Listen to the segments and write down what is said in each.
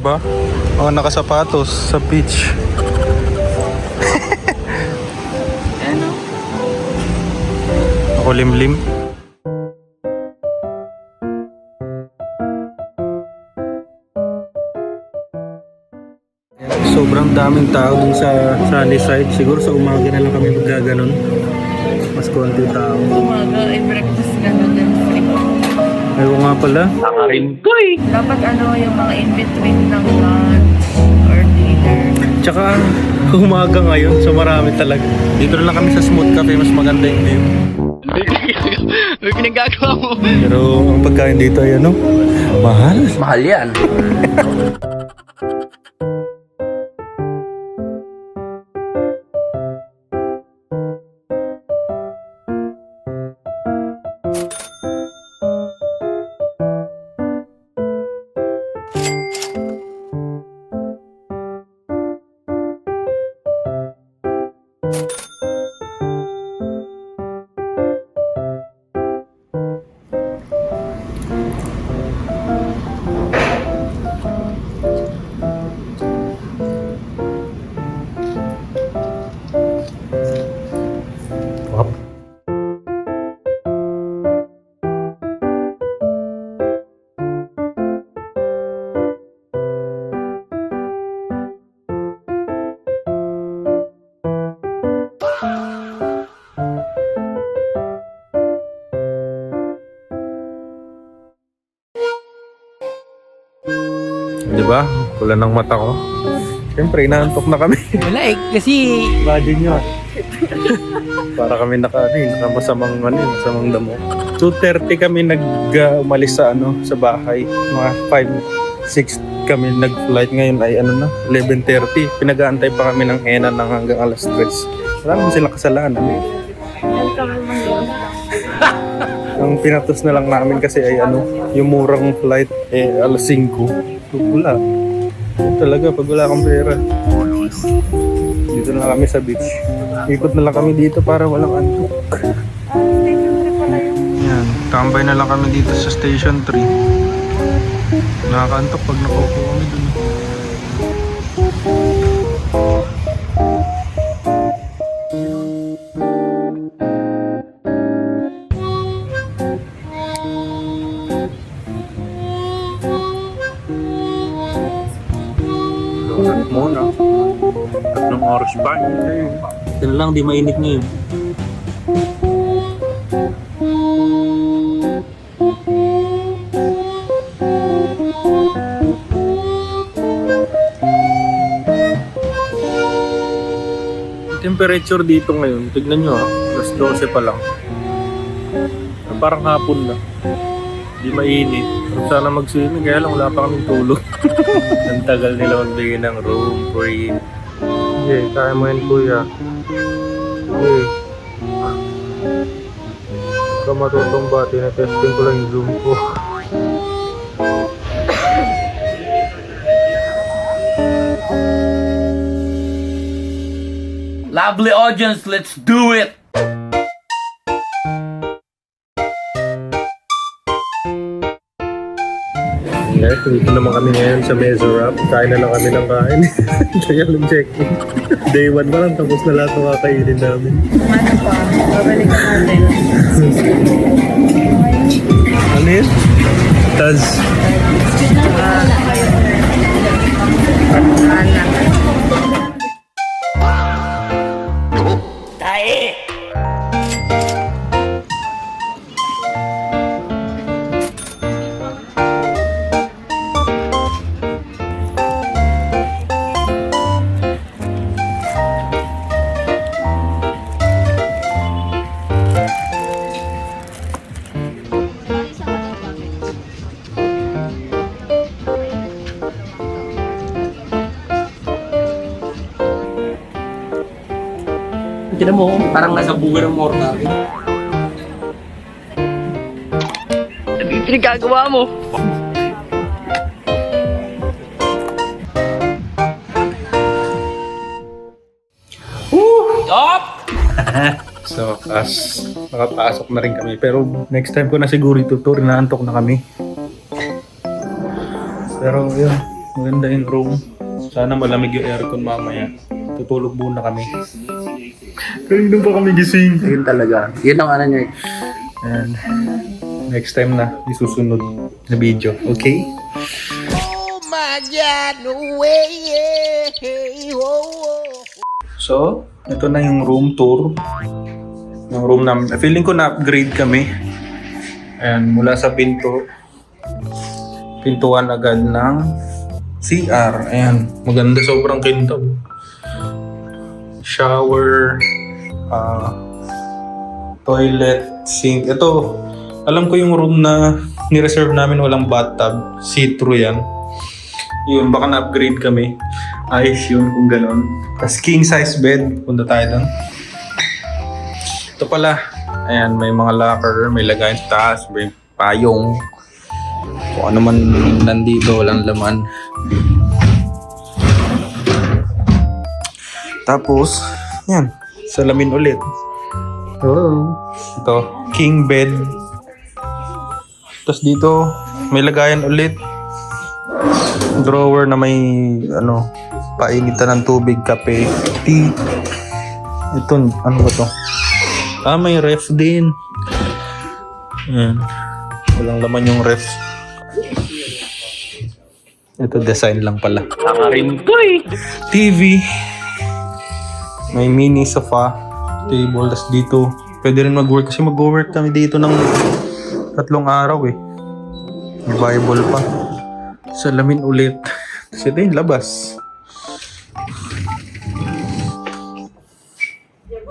ba? Mga nakasapatos sa beach. Ano? Ako limlim. Sobrang daming tao dun sa sunny side. Siguro sa umaga na lang kami magaganon. Mas konti tao. Umaga ay breakfast ka na din free. Ayaw nga pala. Dapat ano yung mga in-between ng lunch or dinner. Tsaka umaga ngayon, so marami talaga. Dito na lang kami sa Smooth Cafe, mas maganda yung view. May pinagagawa mo. Pero ang pagkain dito ay ano? Mahal. Mahal yan. Wap. Diba? Wala ng mata ko. Siyempre, inaantok na kami. Wala eh, kasi... Imagine nyo. Para kami masamang damo. 2:30 kami umalis sa sa bahay. Mga 5, 6 kami nag-flight ngayon ay 11:30. Pinag-aantay pa kami ng Hena ng hanggang alas 3. Wala naman silang kasalanan. Ang pinatos na lang namin kasi ay yung murang flight alas 5. Wala. Talaga pag wala kang pera. Dito na lang kami sa beach. Ikot na lang kami dito para walang antok. Yan, tambay na lang kami dito sa Station 3. Nakakaantok pag nakaupo kami dun. Lunat muna. 3 oras pa. Yan lang, di mainit ngayon. Temperature dito ngayon, tignan nyo alas 12 pa lang. Parang hapon na. Di mainit. Pero sana mag-swimming, kaya lang wala pa kaming tulog. Ang tagal nila magbigay ng room free. Okay, kaya mo yan kuya. Okay. Huwag ka matutong ba? Tinetesting ko lang yung zoom ko. Lovely audience, let's do it! Yes, dito naman kami ngayon sa Mezorap. Kain na lang kami ng kain. Kaya lang check-in. Day 1 pa lang, tapos na lahat ng kakainin namin. Ano pa? Babalikan natin. Ano yun? Taz. Tinan mo, parang nasa buga ng mortar. Ano yung pinagagawa mo? Stop! So, nakapasok na rin kami. Pero next time ko na siguro itutur, inaantok na kami. Pero yun, Maganda yung room. Sana malamig yung aircon mamaya. Tutulog muna kami. Kanina pa kami gising. Yun talaga. Yun ang ano nyo eh. And next time na, isusunod na video. Okay? So, ito na yung room tour. Yung room namin. Feeling ko na-upgrade kami. And mula sa pintuan agad ng CR. Ayan, maganda, sobrang kintab. Shower, toilet, sink. Ito, alam ko yung room na ni-reserve namin walang bathtub. See-through yan. Yun, baka na-upgrade kami. Ayos yun kung ganon. Tapos king size bed. Punta tayo doon. Ito pala. Ayan, may mga locker. May lagayan sa taas. May payong. Kung ano man nandito, walang laman. Tapos, yan. Salamin ulit. Oh. Ito, king bed. Tapos dito, may lagayan ulit. Drawer na may painitan ng tubig, kape, tea. Ito, ano ba to? May ref din. Ayan. Walang laman yung ref. Ito, design lang pala. Rin to eh. TV. May mini sofa. Table. Tas dito, pwede rin mag-work. Kasi mag-work kami dito ng 3 araw eh. May Bible pa. Salamin ulit. Kasi ito yung labas.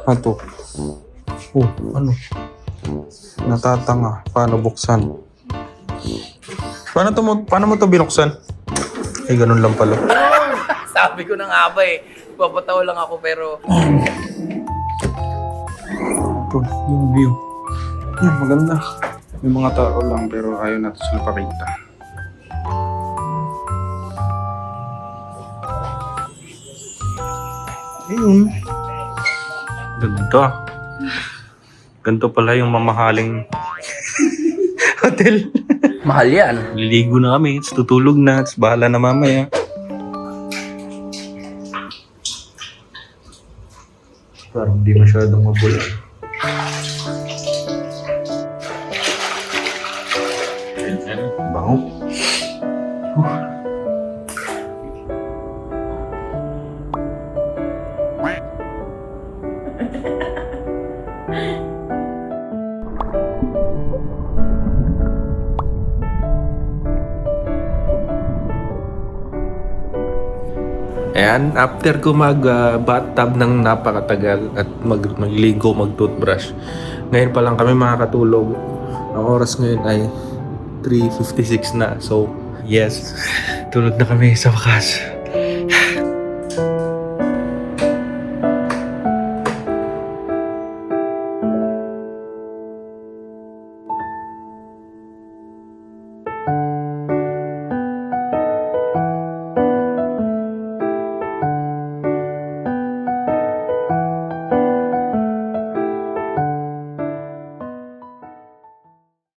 Ato. Oh, ano? Natatanga. Paano buksan? Paano mo to binuksan? Ay, ganun lang pala. Sabi ko na nga ba eh. Papataw lang ako pero... Ito, yung view. Maganda. May mga tao lang pero ayaw natin sila pakita. Ayun. Ganito. Ganito pala yung mamahaling hotel. Mahal yan. Liligo na kami, tapos tutulog na, tapos bahala na mamaya. Parang hindi masyadong mabula. Bango. Ayan, after ko mag-bathtub ng napakatagal at magligo, mag-toothbrush, ngayon pa lang kami makakatulog. Ang oras ngayon ay 3:56 na. So, yes, tulog na kami sa wakas.